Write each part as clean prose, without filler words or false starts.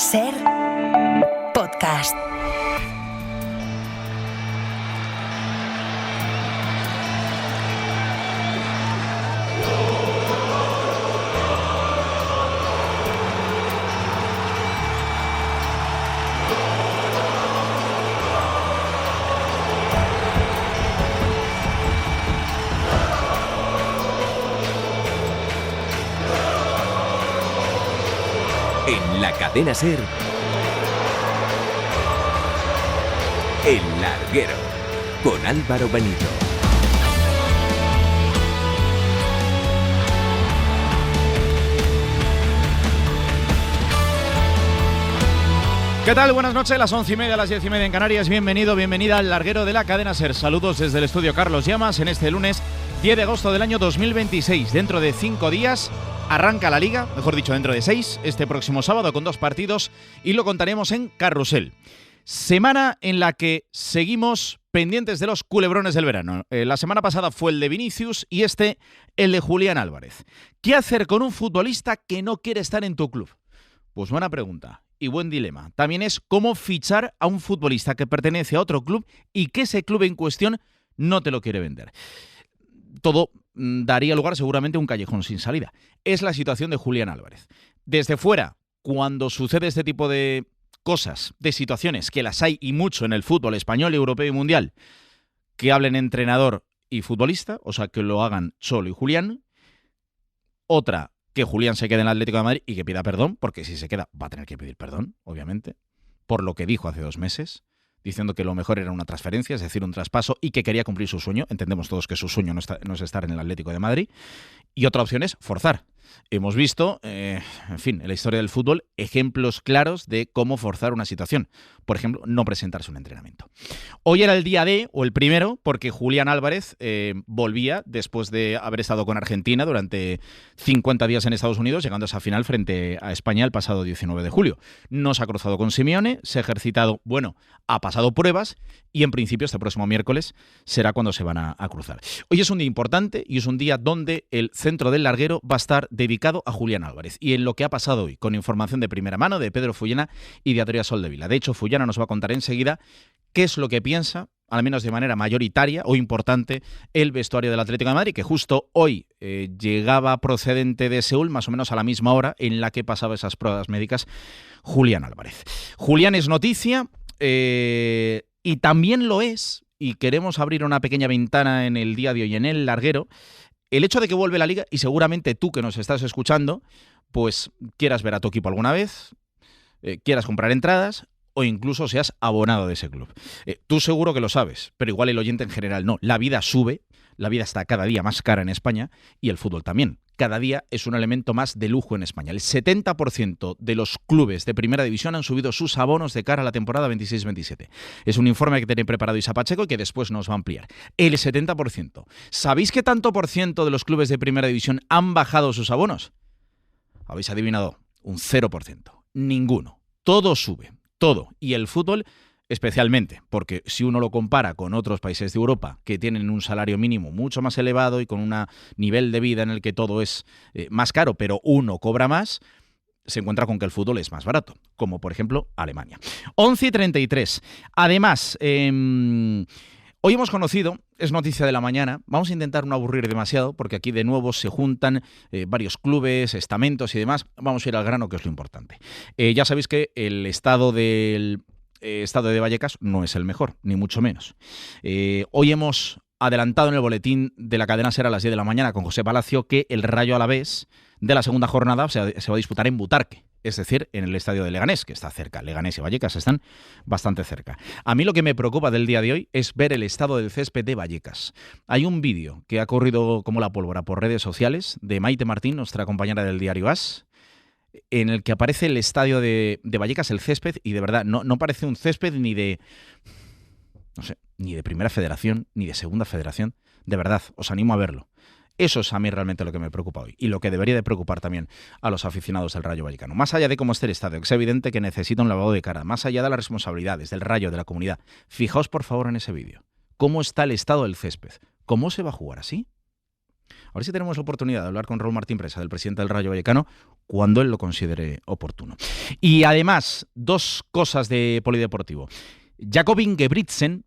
Ser podcast. En la cadena SER, El Larguero, con Álvaro Benito. ¿Qué tal? Buenas noches, las 11:30, las 10:30 en Canarias. Bienvenido, bienvenida al Larguero de la cadena SER. Saludos desde el estudio Carlos Llamas en este lunes 10 de agosto del año 2026. Dentro de 5 días arranca la Liga, mejor dicho, dentro de 6, este próximo sábado con 2 partidos y lo contaremos en Carrusel. Semana en la que seguimos pendientes de los culebrones del verano. La semana pasada fue el de Vinicius y el de Julián Álvarez. ¿Qué hacer con un futbolista que no quiere estar en tu club? Pues buena pregunta y buen dilema. También es cómo fichar a un futbolista que pertenece a otro club y que ese club en cuestión no te lo quiere vender. Todo daría lugar seguramente a un callejón sin salida. Es la situación de Julián Álvarez. Desde fuera, cuando sucede este tipo de cosas, de situaciones, que las hay y mucho en el fútbol español, europeo y mundial, que hablen entrenador y futbolista, o sea, que lo hagan Cholo y Julián. Otra, que Julián se quede en el Atlético de Madrid y que pida perdón, porque si se queda va a tener que pedir perdón, obviamente, por lo que dijo hace 2 meses, diciendo que lo mejor era una transferencia, es decir, un traspaso, y que quería cumplir su sueño. Entendemos todos que su sueño no es estar en el Atlético de Madrid. Y otra opción es forzar. Hemos visto, en fin, en la historia del fútbol, ejemplos claros de cómo forzar una situación. Por ejemplo, no presentarse a un entrenamiento. Hoy era el día D, o el primero, porque Julián Álvarez volvía después de haber estado con Argentina durante 50 días en Estados Unidos, llegando a esa final frente a España el pasado 19 de julio. No se ha cruzado con Simeone, se ha ejercitado, ha pasado pruebas y en principio este próximo miércoles será cuando se van a cruzar. Hoy es un día importante y es un día donde el centro del larguero va a estar dedicado a Julián Álvarez y en lo que ha pasado hoy, con información de primera mano de Pedro Fullana y de Adrià Soldevila. De hecho, Fullana nos va a contar enseguida qué es lo que piensa, al menos de manera mayoritaria o importante, el vestuario del Atlético de Madrid, que justo hoy llegaba procedente de Seúl, más o menos a la misma hora en la que pasaba esas pruebas médicas Julián Álvarez. Julián es noticia y también lo es, y queremos abrir una pequeña ventana en el día de hoy en el larguero, el hecho de que vuelve la Liga, y seguramente tú que nos estás escuchando, pues quieras ver a tu equipo alguna vez, quieras comprar entradas o incluso seas abonado de ese club. Tú seguro que lo sabes, pero igual el oyente en general no. La vida sube, la vida está cada día más cara en España y el fútbol también. Cada día es un elemento más de lujo en España. El 70% de los clubes de primera división han subido sus abonos de cara a la temporada 26-27. Es un informe que tiene preparado Isa Pacheco y que después nos va a ampliar. El 70%. ¿Sabéis qué tanto por ciento de los clubes de primera división han bajado sus abonos? Habéis adivinado, un 0%. Ninguno. Todo sube. Todo. Y el fútbol especialmente, porque si uno lo compara con otros países de Europa que tienen un salario mínimo mucho más elevado y con un nivel de vida en el que todo es más caro, pero uno cobra más, se encuentra con que el fútbol es más barato, como por ejemplo Alemania. 11:33. Además, hoy hemos conocido, es noticia de la mañana, vamos a intentar no aburrir demasiado, porque aquí de nuevo se juntan varios clubes, estamentos y demás. Vamos a ir al grano, que es lo importante. Ya sabéis que el estado de Vallecas no es el mejor, ni mucho menos. Hoy hemos adelantado en el boletín de la cadena SER a las 10 de la mañana con José Palacio que el Rayo Alavés de la segunda jornada se va a disputar en Butarque, es decir, en el estadio de Leganés, que está cerca. Leganés y Vallecas están bastante cerca. A mí lo que me preocupa del día de hoy es ver el estado del césped de Vallecas. Hay un vídeo que ha corrido como la pólvora por redes sociales de Maite Martín, nuestra compañera del diario AS, en el que aparece el estadio de Vallecas, el césped, y de verdad no parece un césped ni de primera federación, ni de segunda federación. De verdad, os animo a verlo. Eso es a mí realmente lo que me preocupa hoy y lo que debería de preocupar también a los aficionados del Rayo Vallecano. Más allá de cómo esté el estadio, que es evidente que necesita un lavado de cara, más allá de las responsabilidades del Rayo, de la comunidad, fijaos por favor en ese vídeo. ¿Cómo está el estado del césped? ¿Cómo se va a jugar así? A ver si tenemos la oportunidad de hablar con Raúl Martín Presa, del presidente del Rayo Vallecano, cuando él lo considere oportuno. Y además, 2 cosas de polideportivo. Jakob Ingebrigtsen,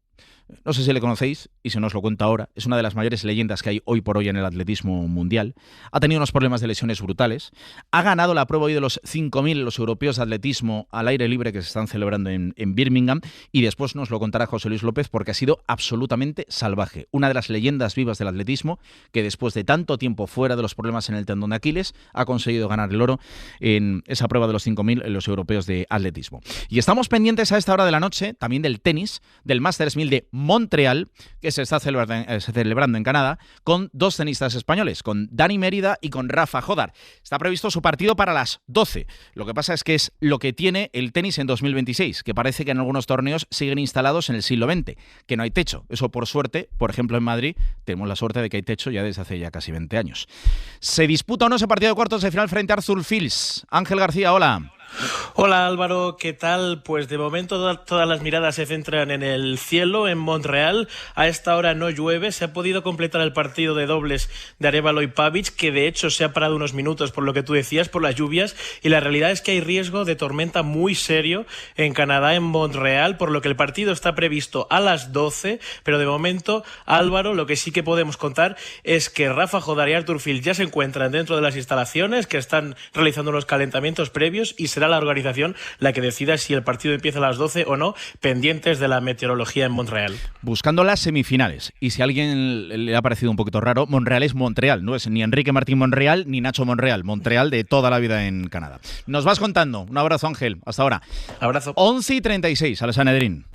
no sé si le conocéis, y se nos lo cuenta ahora, es una de las mayores leyendas que hay hoy por hoy en el atletismo mundial. Ha tenido unos problemas de lesiones brutales. Ha ganado la prueba hoy de los 5.000, los europeos de atletismo al aire libre que se están celebrando en Birmingham, y después nos lo contará José Luis López, porque ha sido absolutamente salvaje. Una de las leyendas vivas del atletismo que después de tanto tiempo fuera de los problemas en el tendón de Aquiles ha conseguido ganar el oro en esa prueba de los 5.000 en los europeos de atletismo. Y estamos pendientes a esta hora de la noche también del tenis, del Masters 1000 de Montreal, que se está celebrando en Canadá, con 2 tenistas españoles, con Dani Mérida y con Rafa Jodar. Está previsto su partido para las 12. Lo que pasa es que es lo que tiene el tenis en 2026, que parece que en algunos torneos siguen instalados en el siglo XX, que no hay techo. Eso, por suerte, por ejemplo, en Madrid, tenemos la suerte de que hay techo ya desde hace ya casi 20 años. ¿Se disputa o no ese partido de cuartos de final frente a Arthur Fils? Ángel García, hola. Hola Álvaro, ¿qué tal? Pues de momento todas las miradas se centran en el cielo, en Montreal. A esta hora no llueve, se ha podido completar el partido de dobles de Arévalo y Pavic, que de hecho se ha parado unos minutos por lo que tú decías, por las lluvias, y la realidad es que hay riesgo de tormenta muy serio en Canadá, en Montreal, por lo que el partido está previsto a las 12, pero de momento, Álvaro, lo que sí que podemos contar es que Rafa Jodar y Arthur Fils ya se encuentran dentro de las instalaciones, que están realizando los calentamientos previos, y será la organización la que decida si el partido empieza a las 12 o no, pendientes de la meteorología en Montreal. Buscando las semifinales, y si a alguien le ha parecido un poquito raro, Montreal es Montreal, no es ni Enrique Martín Monreal ni Nacho Monreal, Montreal de toda la vida en Canadá. Nos vas contando. Un abrazo, Ángel. Hasta ahora. Abrazo. 11:36 al Sanedrín.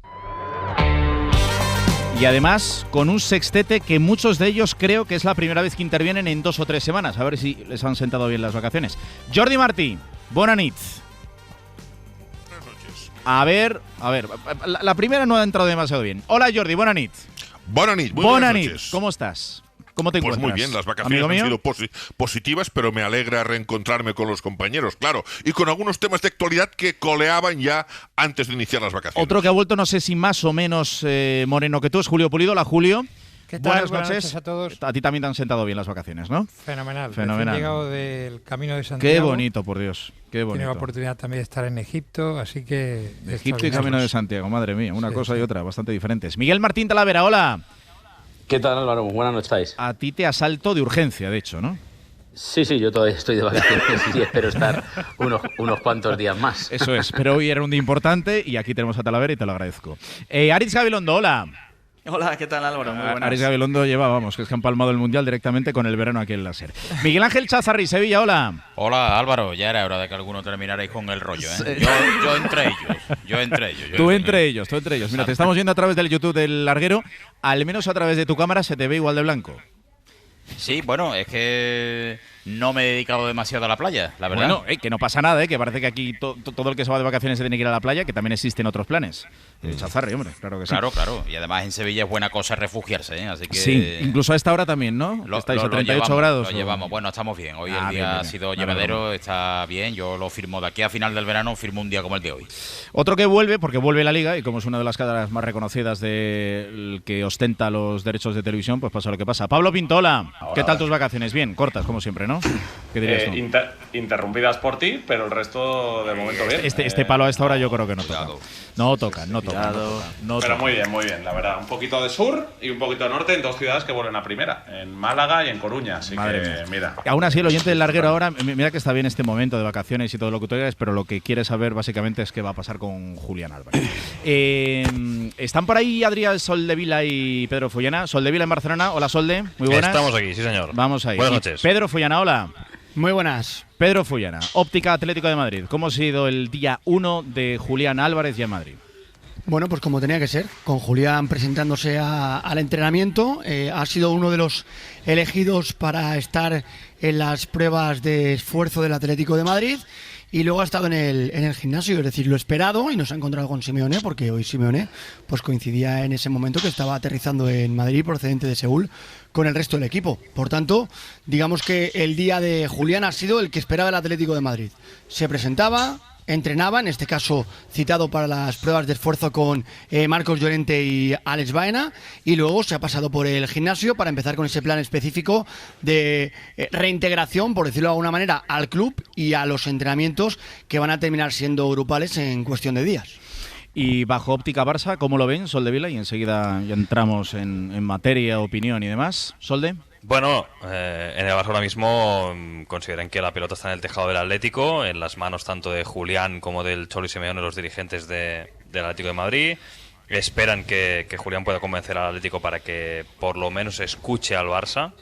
Y además con un sextete que muchos de ellos creo que es la primera vez que intervienen en 2 o 3 semanas. A ver si les han sentado bien las vacaciones. Jordi Martí, bona nit. A ver, la primera no ha entrado demasiado bien. Hola Jordi, bona nit. Bona nit, muy buenas noches. ¿Cómo estás? ¿Cómo te encuentras? Pues muy bien, las vacaciones han sido positivas, pero me alegra reencontrarme con los compañeros, claro, y con algunos temas de actualidad que coleaban ya antes de iniciar las vacaciones. Otro que ha vuelto, no sé si más o menos moreno que tú, es Julio Pulido. Hola Julio. ¿Qué tal? Buenas noches a todos. A ti también te han sentado bien las vacaciones, ¿no? Fenomenal. Fenomenal. He llegado del Camino de Santiago. Qué bonito, por Dios. Qué bonito. Tengo la oportunidad también de estar en Egipto, así que... Egipto y Camino de Santiago, madre mía, una cosa y otra, bastante diferentes. Miguel Martín Talavera, hola. ¿Qué tal, Álvaro? Buenas noches estáis. A ti te asalto de urgencia, de hecho, ¿no? Sí, yo todavía estoy de vacaciones y espero estar unos cuantos días más. Eso es, pero hoy era un día importante y aquí tenemos a Talavera y te lo agradezco. Aritz Gabilondo, hola. Hola, ¿qué tal Álvaro? Muy buenas. Aritz Gabilondo lleva, vamos, que es que han palmado el Mundial directamente con el verano aquí en la SER. Miguel Ángel Chazarri, Sevilla, hola. Hola Álvaro, ya era hora de que alguno terminarais con el rollo, ¿eh? Yo entre ellos. Tú entre ellos. Mira, te estamos viendo a través del YouTube del Larguero, al menos a través de tu cámara se te ve igual de blanco. Sí, bueno, es que no me he dedicado demasiado a la playa, la verdad. Bueno, que no pasa nada, que parece que aquí todo el que se va de vacaciones se tiene que ir a la playa, que también existen otros planes. Chazarri, hombre, claro que sí. Claro. Y además en Sevilla es buena cosa refugiarse, ¿eh? Así que sí, incluso a esta hora también, ¿no? Estáis a 38 grados. Lo llevamos. Bueno, estamos bien. Hoy el día bien. ha sido llevadero, está bien. Yo lo firmo de aquí a final del verano, firmo un día como el de hoy. Otro que vuelve, porque vuelve la Liga, y como es una de las caras más reconocidas del que ostenta los derechos de televisión, pues pasa lo que pasa. Pablo Pintola, ¿qué tal tus vacaciones? Bien, cortas, como siempre, ¿no? ¿Qué dirías tú? Interrumpidas por ti, pero el resto de momento bien. Este palo a esta hora yo creo que no toca. No toca. Pero muy bien, la verdad. Un poquito de sur y un poquito de norte en 2 ciudades que vuelven a primera, en Málaga y en Coruña. Así Madre que, mía. mira. Aún así, el oyente del Larguero ahora, mira que está bien este momento de vacaciones y todo lo que tú digas, pero lo que quiere saber básicamente es qué va a pasar con Julián Álvarez. ¿Están por ahí Adrián Soldevila y Pedro Fullana? Soldevila en Barcelona. Hola, Solde. Muy buenas. Estamos aquí, sí, señor. Vamos ahí. Buenas noches. Pedro Fullana, hola. Muy buenas. Pedro Fullana, Óptica Atlético de Madrid. ¿Cómo ha sido el día 1 de Julián Álvarez ya en Madrid? Bueno, pues como tenía que ser, con Julián presentándose al entrenamiento, ha sido uno de los elegidos para estar en las pruebas de esfuerzo del Atlético de Madrid y luego ha estado en el gimnasio, es decir, lo esperado, y nos ha encontrado con Simeone, porque hoy Simeone pues coincidía en ese momento que estaba aterrizando en Madrid procedente de Seúl con el resto del equipo. Por tanto, digamos que el día de Julián ha sido el que esperaba el Atlético de Madrid. Se presentaba, entrenaba, en este caso citado para las pruebas de esfuerzo con Marcos Llorente y Alex Baena, y luego se ha pasado por el gimnasio para empezar con ese plan específico de reintegración, por decirlo de alguna manera, al club y a los entrenamientos que van a terminar siendo grupales en cuestión de días. Y bajo óptica Barça, ¿cómo lo ven, Soldevila? Y enseguida ya entramos en materia, opinión y demás. Solde. Bueno, en el Barça ahora mismo consideran que la pelota está en el tejado del Atlético, en las manos tanto de Julián como del Cholo Simeone, los dirigentes del Atlético de Madrid. Esperan que Julián pueda convencer al Atlético para que por lo menos escuche al Barça.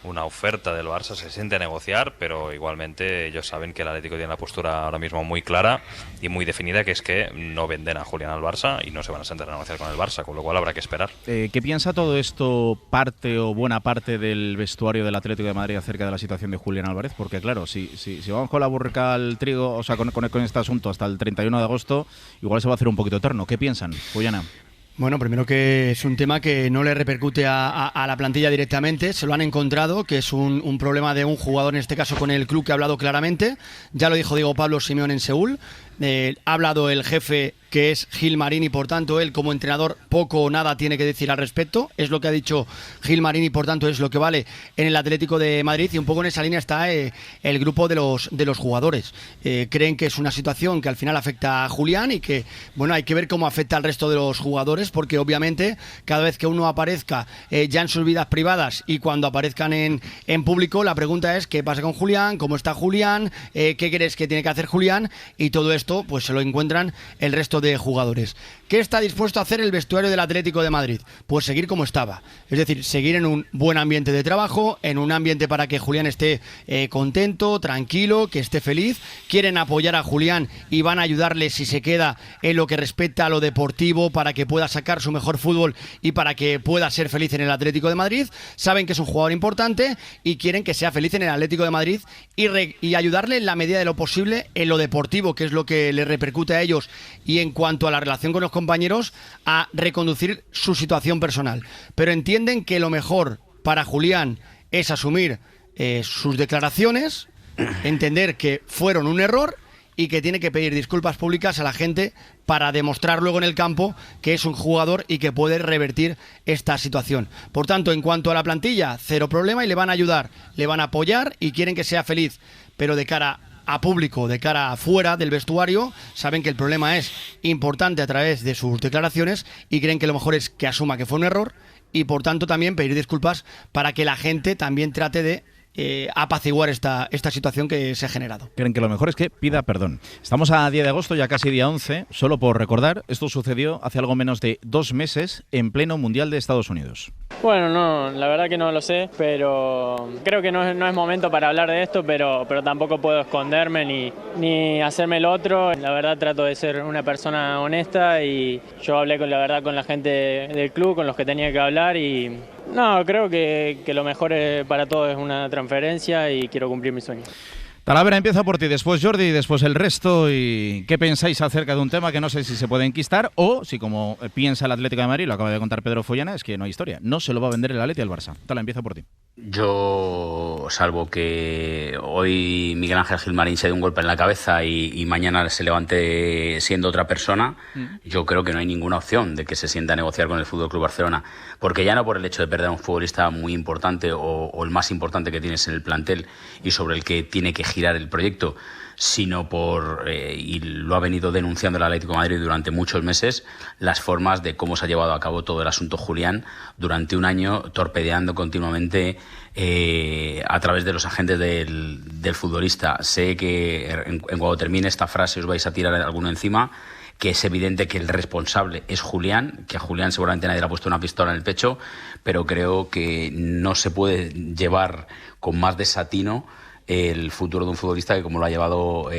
Una oferta del Barça, se siente a negociar, pero igualmente ellos saben que el Atlético tiene la postura ahora mismo muy clara y muy definida, que es que no venden a Julián al Barça y no se van a sentar a negociar con el Barça, con lo cual habrá que esperar. ¿Qué piensa todo esto parte o buena parte del vestuario del Atlético de Madrid acerca de la situación de Julián Álvarez? Porque claro, si vamos con la burrica al trigo, o sea, con este asunto hasta el 31 de agosto, igual se va a hacer un poquito eterno. ¿Qué piensan, Juliana? Bueno, primero que es un tema que no le repercute a la plantilla directamente, se lo han encontrado, que es un problema de un jugador, en este caso con el club, que ha hablado claramente. Ya lo dijo Diego Pablo Simeone en Seúl. Ha hablado el jefe, que es Gil Marín, y por tanto él como entrenador poco o nada tiene que decir al respecto. Es lo que ha dicho Gil Marín y por tanto es lo que vale en el Atlético de Madrid, y un poco en esa línea está el grupo de los jugadores. Creen que es una situación que al final afecta a Julián y que, bueno, hay que ver cómo afecta al resto de los jugadores, porque obviamente cada vez que uno aparezca ya en sus vidas privadas y cuando aparezcan en público, la pregunta es ¿qué pasa con Julián? ¿Cómo está Julián? ¿Qué crees que tiene que hacer Julián? Y todo esto pues se lo encuentran el resto de jugadores. ¿Qué está dispuesto a hacer el vestuario del Atlético de Madrid? Pues seguir como estaba, es decir, seguir en un buen ambiente de trabajo, en un ambiente para que Julián esté contento, tranquilo, que esté feliz. Quieren apoyar a Julián y van a ayudarle si se queda en lo que respecta a lo deportivo, para que pueda sacar su mejor fútbol y para que pueda ser feliz en el Atlético de Madrid. Saben que es un jugador importante y quieren que sea feliz en el Atlético de Madrid y ayudarle en la medida de lo posible en lo deportivo, que es lo que le repercute a ellos, y en cuanto a la relación con los compañeros, a reconducir su situación personal. Pero entienden que lo mejor para Julián es asumir sus declaraciones, entender que fueron un error y que tiene que pedir disculpas públicas a la gente para demostrar luego en el campo que es un jugador y que puede revertir esta situación. Por tanto, en cuanto a la plantilla, cero problema, y le van a ayudar, le van a apoyar y quieren que sea feliz, pero de cara a público, de cara afuera del vestuario, saben que el problema es importante a través de sus declaraciones y creen que lo mejor es que asuma que fue un error y por tanto también pedir disculpas para que la gente también trate de apaciguar esta situación que se ha generado. Creen que lo mejor es que pida perdón. Estamos a 10 de agosto, ya casi día 11, solo por recordar, esto sucedió hace algo menos de 2 meses en pleno Mundial de Estados Unidos. Bueno, no, la verdad que no lo sé, pero creo que no es momento para hablar de esto, pero tampoco puedo esconderme ni hacerme el otro. La verdad trato de ser una persona honesta y yo hablé con la gente del club, con los que tenía que hablar, y no, creo que lo mejor para todos es una transferencia y quiero cumplir mi sueño. Talavera, empieza por ti, después Jordi y después el resto. ¿Y qué pensáis acerca de un tema que no sé si se puede enquistar o si, como piensa el Atlético de Madrid, lo acaba de contar Pedro Follana, es que no hay historia? No se lo va a vender el Atleti al Barça. Tala, empieza por ti. Yo, salvo que hoy Miguel Ángel Gilmarín se dé un golpe en la cabeza y mañana se levante siendo otra persona, yo creo que no hay ninguna opción de que se sienta a negociar con el FC Barcelona, porque ya no por el hecho de perder a un futbolista muy importante o el más importante que tienes en el plantel y sobre el que tiene que girar el proyecto, sino por, y lo ha venido denunciando el Atlético de Madrid durante muchos meses, las formas de cómo se ha llevado a cabo todo el asunto Julián durante un año, torpedeando continuamente a través de los agentes del futbolista. Sé que en cuando termine esta frase os vais a tirar alguno encima, que es evidente que el responsable es Julián, que a Julián seguramente nadie le ha puesto una pistola en el pecho, pero creo que no se puede llevar con más desatino el futuro de un futbolista que como lo ha llevado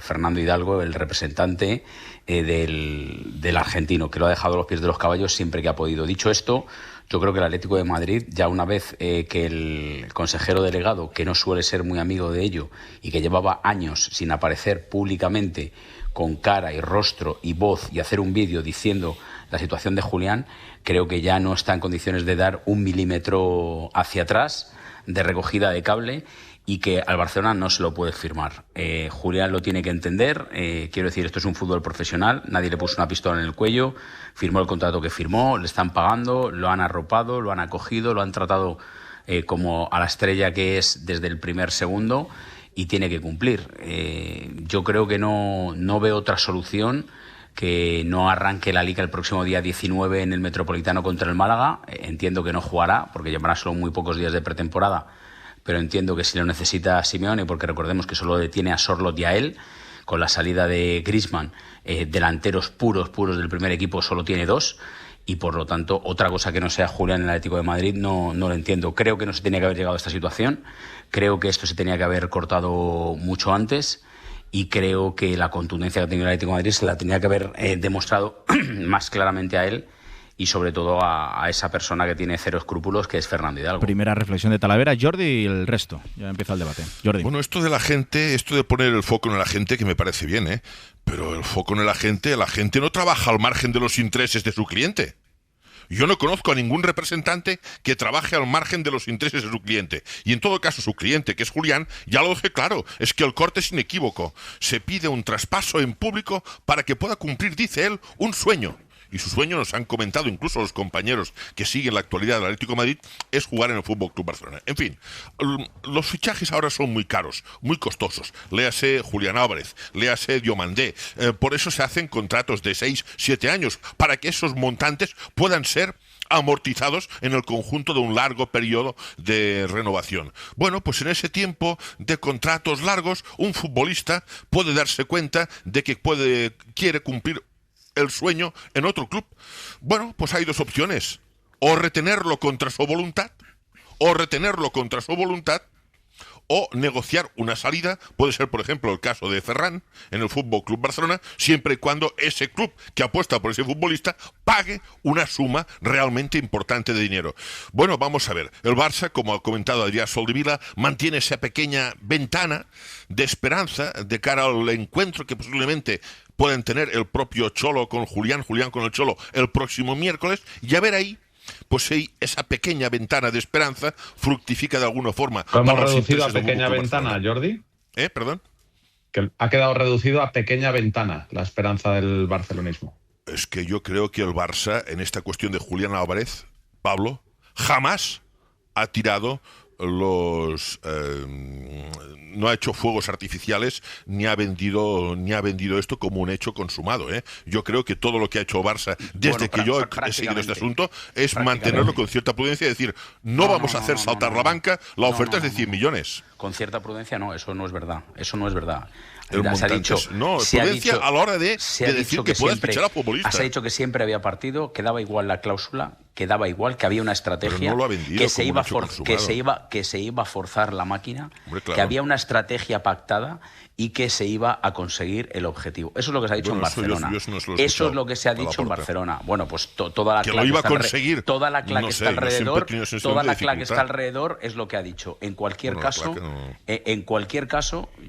Fernando Hidalgo, el representante del argentino, que lo ha dejado a los pies de los caballos siempre que ha podido. Dicho esto, yo creo que el Atlético de Madrid, ya una vez que el consejero delegado, que no suele ser muy amigo de ello y que llevaba años sin aparecer públicamente con cara y rostro y voz y hacer un vídeo diciendo la situación de Julián, creo que ya no está en condiciones de dar un milímetro hacia atrás de recogida de cable y que al Barcelona no se lo puede firmar. Julián lo tiene que entender. Quiero decir, esto es un fútbol profesional, nadie le puso una pistola en el cuello, firmó el contrato que firmó, le están pagando, lo han arropado, lo han acogido, lo han tratado como a la estrella que es desde el primer segundo, y tiene que cumplir. Yo creo que no veo otra solución que no arranque la Liga el próximo día 19 en el Metropolitano contra el Málaga. Entiendo que no jugará porque llevará solo muy pocos días de pretemporada, pero entiendo que si lo necesita Simeone, porque recordemos que solo detiene a Sorloth y a él, con la salida de Griezmann, delanteros puros del primer equipo solo tiene 2, y por lo tanto otra cosa que no sea Julián en el Atlético de Madrid no lo entiendo. Creo que no se tenía que haber llegado a esta situación, creo que esto se tenía que haber cortado mucho antes, y creo que la contundencia que ha tenido el Atlético de Madrid se la tenía que haber demostrado más claramente a él, y sobre todo a esa persona que tiene cero escrúpulos, que es Fernando Hidalgo. Primera reflexión de Talavera, Jordi, y el resto. Ya empieza el debate. Jordi. Bueno, esto de la gente, esto de poner el foco en la gente, que me parece bien, pero el foco en la gente no trabaja al margen de los intereses de su cliente. Yo no conozco a ningún representante que trabaje al margen de los intereses de su cliente. Y en todo caso, su cliente, que es Julián, ya lo dejé claro, es que el corte es inequívoco. Se pide un traspaso en público para que pueda cumplir, dice él, un sueño. Y su sueño, nos han comentado incluso los compañeros que siguen la actualidad del Atlético de Madrid, es jugar en el Fútbol Club Barcelona. En fin, los fichajes ahora son muy caros, muy costosos. Léase Julián Álvarez, léase Diomandé. Por eso se hacen contratos de 6-7 años, para que esos montantes puedan ser amortizados en el conjunto de un largo periodo de renovación. Bueno, pues en ese tiempo de contratos largos, un futbolista puede darse cuenta de que quiere cumplir el sueño en otro club. Bueno, pues hay dos opciones: o retenerlo contra su voluntad, o negociar una salida. Puede ser, por ejemplo, el caso de Ferran en el Fútbol Club Barcelona, siempre y cuando ese club que apuesta por ese futbolista pague una suma realmente importante de dinero. Bueno, vamos a ver. El Barça, como ha comentado Adrià Soldevila, mantiene esa pequeña ventana de esperanza de cara al encuentro que posiblemente pueden tener el propio Cholo con Julián con el Cholo el próximo miércoles, y a ver ahí, pues si esa pequeña ventana de esperanza fructifica de alguna forma. ¿Hemos reducido a pequeña ventana, Jordi? ¿Perdón? Que ha quedado reducido a pequeña ventana la esperanza del barcelonismo. Es que yo creo que el Barça, en esta cuestión de Julián Álvarez, Pablo, jamás ha tirado no ha hecho fuegos artificiales ni ha vendido esto como un hecho consumado. Yo creo que todo lo que ha hecho Barça desde que yo he seguido este asunto es mantenerlo con cierta prudencia y decir, no vamos a hacer saltar la banca, la oferta es de 100 millones. Con cierta prudencia no, eso no es verdad. Prudencia a la hora de decir que puedes fichar a futbolistas. Se ha dicho que siempre había partido, que daba igual la cláusula, que daba igual, que había una estrategia, que se iba a forzar la máquina, claro, que había una estrategia pactada y que se iba a conseguir el objetivo. Eso es lo que se ha dicho en Barcelona. Eso es lo que se ha dicho en Barcelona. Bueno, pues toda la clave que está alrededor, toda la clave que está alrededor es lo que ha dicho. En cualquier caso,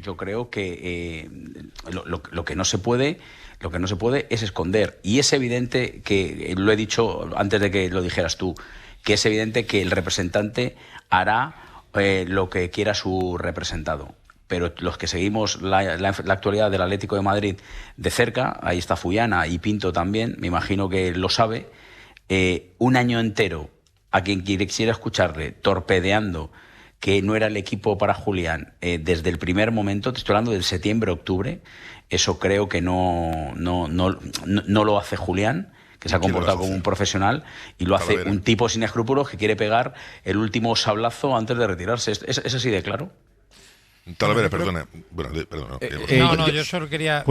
yo creo que lo que no se puede es esconder. Y es evidente que, lo he dicho antes de que lo dijeras tú, que es evidente que el representante hará lo que quiera su representado. Pero los que seguimos la actualidad del Atlético de Madrid de cerca, ahí está Fullana y Pinto también, me imagino que lo sabe, un año entero a quien quisiera escucharle torpedeando que no era el equipo para Julián desde el primer momento, te estoy hablando del septiembre-octubre, eso creo que no lo hace Julián, que se ha comportado como un profesional, y lo hace un tipo sin escrúpulos que quiere pegar el último sablazo antes de retirarse. ¿Es así de claro? Talavera, perdona. Yo solo quería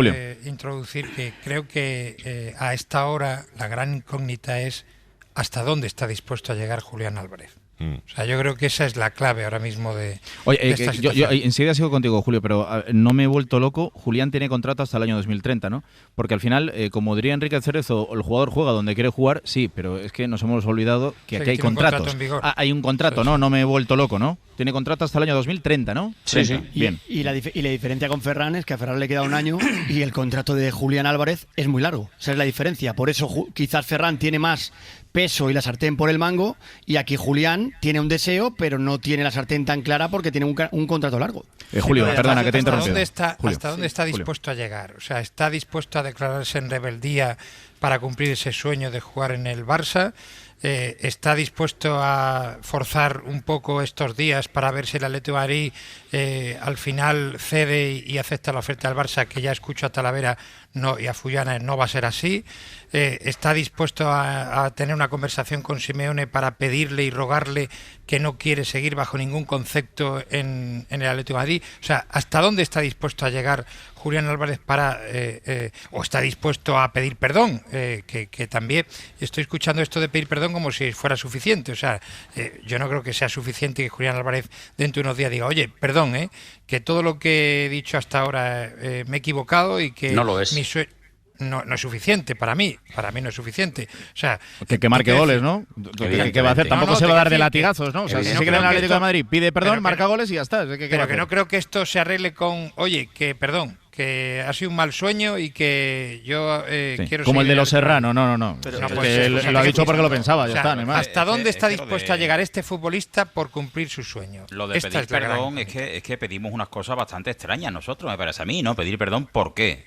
introducir que creo que a esta hora la gran incógnita es hasta dónde está dispuesto a llegar Julián Álvarez. O sea, yo creo que esa es la clave ahora mismo de esta situación. Yo enseguida sigo contigo, Julio, pero no me he vuelto loco. Julián tiene contrato hasta el año 2030, ¿no? Porque al final, como diría Enrique Cerezo, el jugador juega donde quiere jugar, sí, pero es que nos hemos olvidado que aquí hay contratos. Hay un contrato, ¿no? No me he vuelto loco, ¿no? Tiene contrato hasta el año 2030, ¿no? Sí. Bien. Y la diferencia con Ferran es que a Ferran le queda un año y el contrato de Julián Álvarez es muy largo. Esa es la diferencia. Por eso quizás Ferran tiene más peso y la sartén por el mango, y aquí Julián tiene un deseo, pero no tiene la sartén tan clara porque tiene un contrato largo. Julio, perdona que te he interrumpido. ¿Hasta dónde está dispuesto a llegar? O sea, ¿está dispuesto a declararse en rebeldía para cumplir ese sueño de jugar en el Barça? ¿Está dispuesto a forzar un poco estos días para ver si el Atlético de Madrid al final cede y acepta la oferta del Barça, que ya escucho a Talavera y a Fullana no va a ser así? ¿Está dispuesto a tener una conversación con Simeone para pedirle y rogarle que no quiere seguir bajo ningún concepto en el Atlético de Madrid? O sea, ¿hasta dónde está dispuesto a llegar Julián Álvarez o está dispuesto a pedir perdón? Que también estoy escuchando esto de pedir perdón como si fuera suficiente. O sea, yo no creo que sea suficiente que Julián Álvarez dentro de unos días diga, oye, perdón, que todo lo que he dicho hasta ahora me he equivocado y que no lo es. No es suficiente para mí no es suficiente. O sea, que marque goles, ¿no? ¿Qué va a hacer? Tampoco se va a dar de latigazos, ¿no? O sea, si se queda en el Atlético de Madrid, pide perdón, marca goles y ya está. Pero que no creo que esto se arregle con, oye, que perdón, que ha sido un mal sueño y que yo quiero... Como el de los Serrano, no. Pero lo ha dicho porque lo pensaba, ya está. ¿Hasta dónde está dispuesto a llegar este futbolista por cumplir su sueño? Lo de pedir perdón es que pedimos unas cosas bastante extrañas nosotros, me parece a mí, ¿no? Pedir perdón, ¿por qué?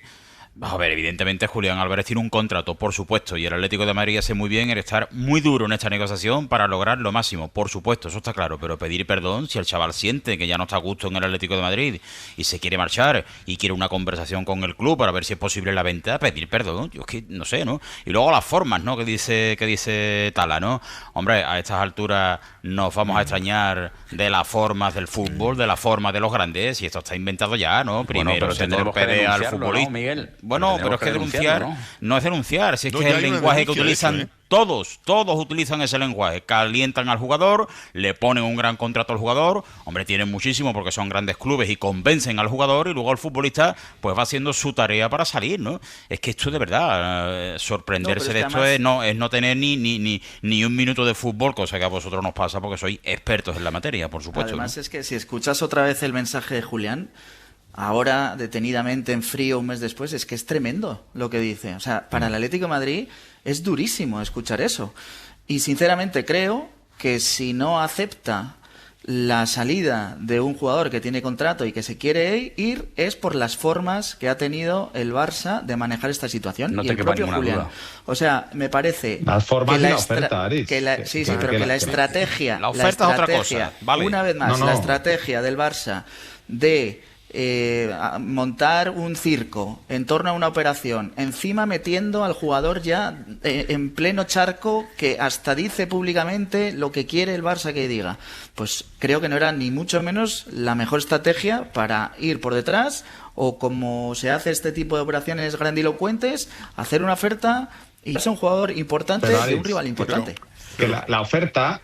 A ver, evidentemente Julián Álvarez tiene un contrato, por supuesto, y el Atlético de Madrid hace muy bien en estar muy duro en esta negociación para lograr lo máximo, por supuesto, eso está claro, pero pedir perdón si el chaval siente que ya no está a gusto en el Atlético de Madrid y se quiere marchar y quiere una conversación con el club para ver si es posible la venta, pedir perdón, yo es que no sé, ¿no? Y luego las formas, ¿no? Que dice Tala, ¿no? Hombre, a estas alturas nos vamos a extrañar de las formas del fútbol, de las formas de los grandes, y esto está inventado ya, ¿no? Primero se torpede al futbolista. ¿No, Miguel? Bueno, pero es que denunciar no es denunciar, si es que es el lenguaje que utilizan todos utilizan ese lenguaje, calientan al jugador, le ponen un gran contrato al jugador, hombre, tienen muchísimo porque son grandes clubes y convencen al jugador y luego el futbolista pues va haciendo su tarea para salir, ¿no? Es que esto de verdad, sorprenderse de esto es no tener ni un minuto de fútbol, cosa que a vosotros nos pasa porque sois expertos en la materia, por supuesto. Además, ¿no? Es que si escuchas otra vez el mensaje de Julián, ahora detenidamente en frío un mes después, es que es tremendo lo que dice. O sea, para el Atlético de Madrid es durísimo escuchar eso. Y sinceramente creo que si no acepta la salida de un jugador que tiene contrato y que se quiere ir, es por las formas que ha tenido el Barça de manejar esta situación. No y te el propio Julián. Duda. O sea, me parece las formas que la oferta, Aritz. Pero que la estrategia, la oferta es otra cosa. Vale. Una vez más, la estrategia del Barça de montar un circo en torno a una operación, encima metiendo al jugador ya en pleno charco, que hasta dice públicamente lo que quiere el Barça que diga, pues creo que no era ni mucho menos la mejor estrategia para ir por detrás, o como se hace este tipo de operaciones grandilocuentes, hacer una oferta y ser un jugador importante de un rival importante. Que la oferta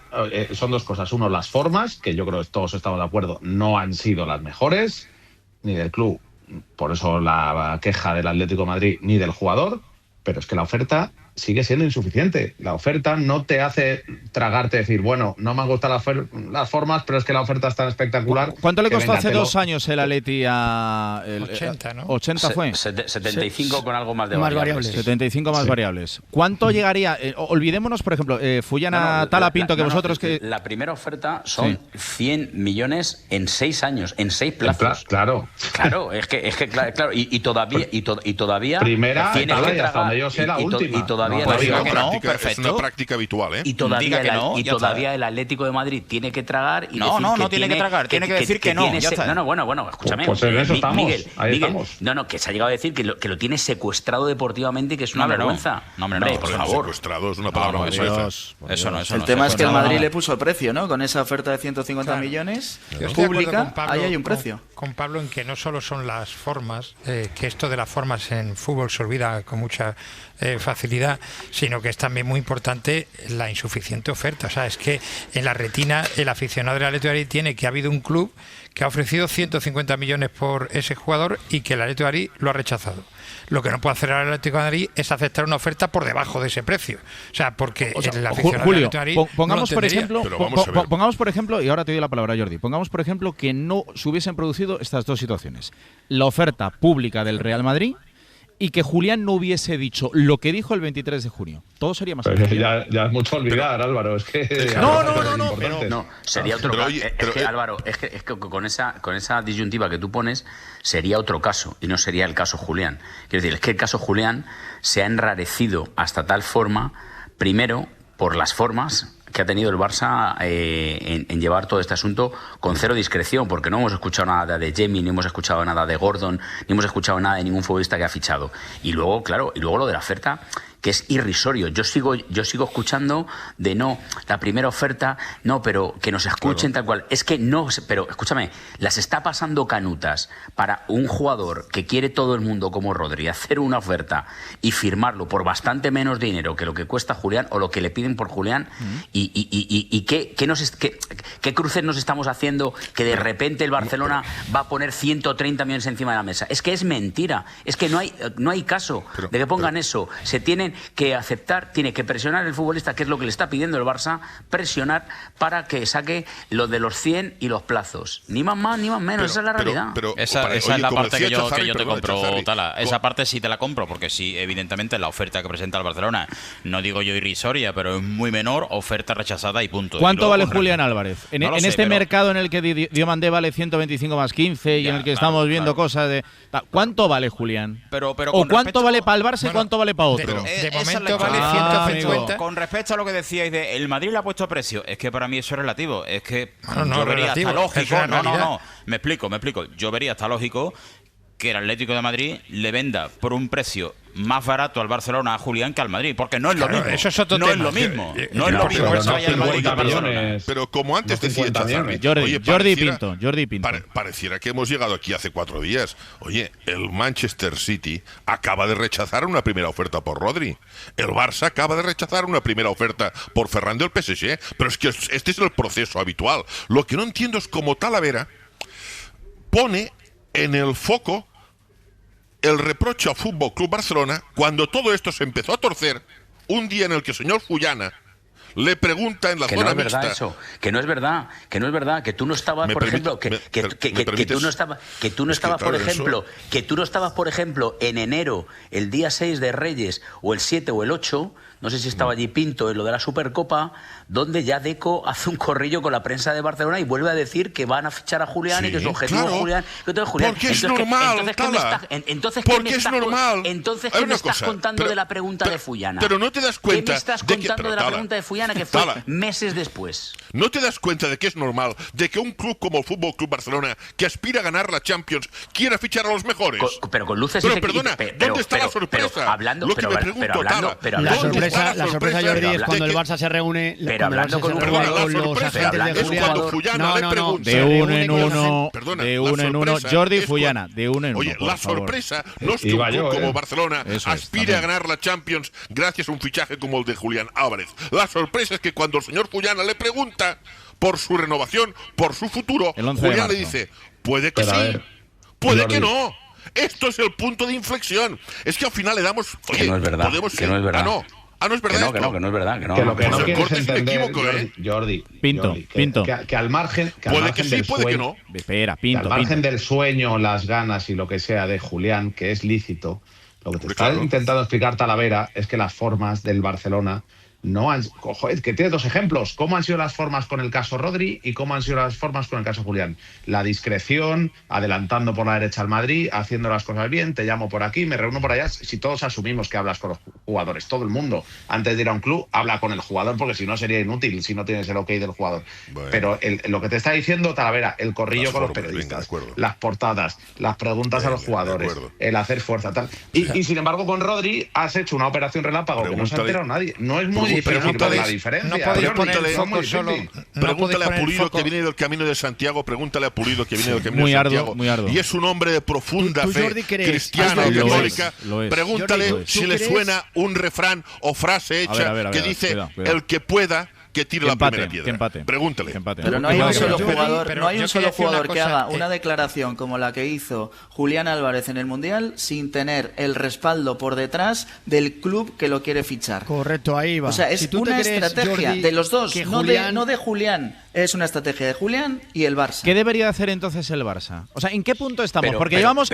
son dos cosas. Uno, las formas, que yo creo que todos estamos de acuerdo, no han sido las mejores, ni del club, por eso la queja del Atlético de Madrid, ni del jugador, pero es que la oferta sigue siendo insuficiente. La oferta no te hace tragarte, decir, bueno, no me han gustado las formas, pero es que la oferta es tan espectacular. ¿Cuánto le costó hace 2 años el Atleti a... 80, ¿no? 80 fue. 75 con algo más de variables. 75 más variables. ¿Cuánto llegaría? Olvidémonos, por ejemplo, Fullana Tala Pinto, que vosotros... La primera oferta son 100 millones en 6 años, en 6 plazos. Claro. Claro, es que claro, y todavía primera tiene etapa, que tragar, donde yo sé la última. Y todavía es una práctica habitual, ¿eh? Y todavía el Atlético de Madrid tiene que tragar y decir no tiene que tragar, tiene que decir que no. Bueno, escúchame. Pues en eso estamos. Miguel, estamos. Que se ha llegado a decir que lo tiene secuestrado deportivamente y que es una vergüenza. No, por favor. Secuestrado es una palabra eso no. El tema es que el Madrid le puso el precio, ¿no? Con esa oferta de 150 millones pública, ahí hay un precio. Con Pablo en que no solo son las formas, que esto de las formas en fútbol se olvida con mucha facilidad, sino que es también muy importante la insuficiente oferta. O sea, es que en la retina el aficionado del Atlético de Madrid tiene que ha habido un club que ha ofrecido 150 millones por ese jugador y que el Atlético de Madrid lo ha rechazado. Lo que no puede hacer el Atlético de Madrid es aceptar una oferta por debajo de ese precio. O sea, porque el aficionado del Atlético de Madrid pongamos por ejemplo, y ahora te doy la palabra, Jordi, pongamos por ejemplo que no se hubiesen producido estas dos situaciones. La oferta pública del Real Madrid y que Julián no hubiese dicho lo que dijo el 23 de junio. Todo sería más sencillo. Ya es mucho olvidar, Álvaro. Es que No, sería otro caso. Es que, Álvaro, es que con esa disyuntiva que tú pones, sería otro caso, y no sería el caso Julián. Quiero decir, es que el caso Julián se ha enrarecido hasta tal forma, primero, por las formas que ha tenido el Barça en llevar todo este asunto con cero discreción, porque no hemos escuchado nada de Jemi, ni hemos escuchado nada de Gordon, ni hemos escuchado nada de ningún futbolista que ha fichado. Y luego, claro, lo de la oferta, que es irrisorio. Yo sigo escuchando de no, la primera oferta, no, pero que nos escuchen tal cual. Es que no, pero escúchame, las está pasando canutas para un jugador que quiere todo el mundo como Rodri hacer una oferta y firmarlo por bastante menos dinero que lo que cuesta Julián o lo que le piden por Julián. ¿Y qué cruces nos estamos haciendo que de repente el Barcelona va a poner 130 millones encima de la mesa? Es que es mentira, es que no hay caso de que pongan eso. Se tienen que aceptar, tiene que presionar el futbolista, que es lo que le está pidiendo el Barça, presionar para que saque lo de los 100 y los plazos. Ni más ni más menos, esa es la realidad. Esa es la parte que yo te compro, Tala. Esa parte sí te la compro, porque sí, evidentemente la oferta que presenta el Barcelona, no digo yo irrisoria, pero es muy menor, oferta rechazada y punto. ¿Cuánto vale Julián Álvarez? En este mercado en el que Diomandé vale 125 más 15 y en el que estamos viendo cosas de... ¿Cuánto vale Julián? Pero ¿O cuánto vale para el Barça y cuánto vale para otro? De momento vale 150. Con respecto a lo que decíais de el Madrid le ha puesto precio, es que para mí eso es relativo. Es que yo vería hasta lógico. No. Me explico. Yo vería hasta lógico que el Atlético de Madrid le venda por un precio más barato al Barcelona a Julián que al Madrid, porque no es lo mismo. Eso es otro tema. Es lo mismo. No es lo mismo que vaya al Madrid que al Barcelona. Pero como antes decía Jordi Pinto. Pareciera que hemos llegado aquí hace 4 días. Oye, el Manchester City acaba de rechazar una primera oferta por Rodri. El Barça acaba de rechazar una primera oferta por Ferran del PSG. Pero es que este es el proceso habitual. Lo que no entiendo es cómo Talavera pone en el foco el reproche al Fútbol Club Barcelona cuando todo esto se empezó a torcer un día en el que el señor Fullana le pregunta en la zona mixta. Que no es verdad, que tú no estabas, por ejemplo, que tú no estabas, por ejemplo, en enero, el día 6 de Reyes, o el 7 o el 8, no sé si estaba allí Pinto en lo de la Supercopa, donde ya Deco hace un corrillo con la prensa de Barcelona y vuelve a decir que van a fichar a Julián y que su objetivo es Julián. Porque es normal, entonces, ¿qué me estás contando de la pregunta de Fullana? Pero no te das cuenta. ¿Qué me estás contando de la pregunta de Fullana que fue meses después? ¿No te das cuenta de que es normal de que un club como el Fútbol Club Barcelona, que aspira a ganar la Champions, quiera fichar a los mejores? Pero con luces y perdona, ¿dónde está la sorpresa? La sorpresa, Jordi, es cuando el Barça se reúne. Pero hablando con los agentes de Julián. De uno en uno. Jordi Fullana, de uno en uno. Oye, la sorpresa no es que un club como Barcelona aspire a ganar la Champions gracias a un fichaje como el de Julián Álvarez. La sorpresa es que cuando el señor Fullana le pregunta por su renovación, por su futuro, Julián le dice, puede que sí, puede que no. Esto es el punto de inflexión. Es que al final le damos... Oye, que no es verdad, que no es verdad. No es verdad. Que no es verdad. Que lo que no quieres entender, Jordi, Pinto. Que al margen, puede que sí, puede que no. Espera, Pinto. Al margen del sueño, las ganas y lo que sea de Julián, que es lícito, lo que te está intentando explicar Talavera es que las formas del Barcelona no han... Joder, que tiene 2 ejemplos. ¿Cómo han sido las formas con el caso Rodri y cómo han sido las formas con el caso Julián? La discreción, adelantando por la derecha al Madrid, haciendo las cosas bien, te llamo por aquí, me reúno por allá. Si todos asumimos que hablas con los jugadores, todo el mundo, antes de ir a un club, habla con el jugador, porque si no sería inútil si no tienes el ok del jugador. Bueno. Pero lo que te está diciendo Talavera, el corrillo con los periodistas, las portadas, las preguntas a los jugadores, el hacer fuerza, tal. Y sin embargo, con Rodri has hecho una operación relámpago que no se ha enterado nadie. No es muy pregúntale la diferencia. No podéis poner el foco solo. Pregúntale a Pulido, que viene del Camino de Santiago. Pregúntale a Pulido, que viene del Camino de Santiago. Muy arduo. Y es un hombre de profunda fe cristiana y católica. Pregúntale si le suena un refrán o frase hecha que dice: el que pueda, que tire la primera piedra. Pregúntele. Pero no hay un solo jugador, que haga una declaración como la que hizo Julián Álvarez en el Mundial sin tener el respaldo por detrás del club que lo quiere fichar. Correcto, ahí va. O sea, es una estrategia de los dos, no de Julián. Es una estrategia de Julián y el Barça. ¿Qué debería hacer entonces el Barça? O sea, ¿en qué punto estamos? Porque llevamos